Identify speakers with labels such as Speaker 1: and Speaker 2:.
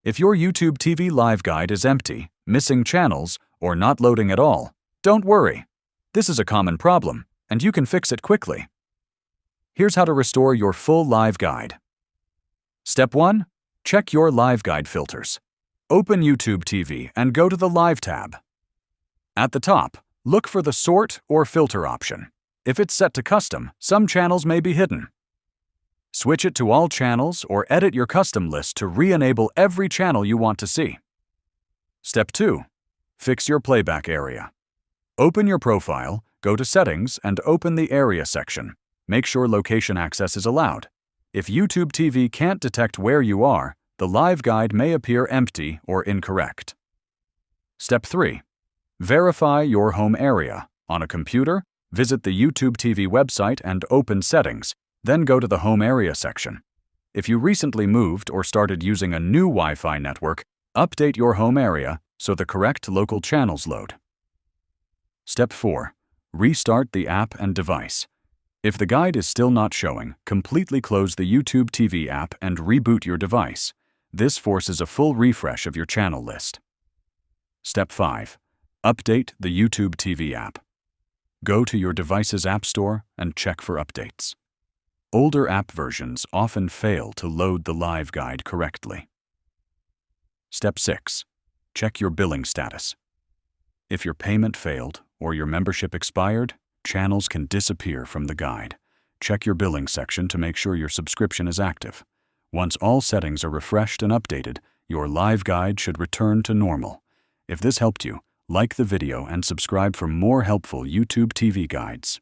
Speaker 1: If your YouTube TV Live Guide is empty, missing channels, or not loading at all, don't worry. This is a common problem, and you can fix it quickly. Here's how to restore your full Live Guide. Step 1. Check your Live Guide filters. Open YouTube TV and go to the Live tab. At the top, look for the Sort or Filter option. If it's set to Custom, some channels may be hidden. Switch it to All Channels or edit your custom list to re-enable every channel you want to see. Step 2. Fix your playback area. Open your profile, go to Settings, and open the Area section. Make sure location access is allowed. If YouTube TV can't detect where you are, the Live Guide may appear empty or incorrect. Step 3. Verify your home area. On a computer, visit the YouTube TV website and open Settings, then go to the Home Area section. If you recently moved or started using a new Wi-Fi network, update your home area so the correct local channels load. Step 4. Restart the app and device. If the guide is still not showing, completely close the YouTube TV app and reboot your device. This forces a full refresh of your channel list. Step 5. Update the YouTube TV app. Go to your device's App Store and check for updates. Older app versions often fail to load the Live Guide correctly. Step 6. Check your billing status. If your payment failed or your membership expired, channels can disappear from the guide. Check your billing section to make sure your subscription is active. Once all settings are refreshed and updated, your Live Guide should return to normal. If this helped you, like the video and subscribe for more helpful YouTube TV guides.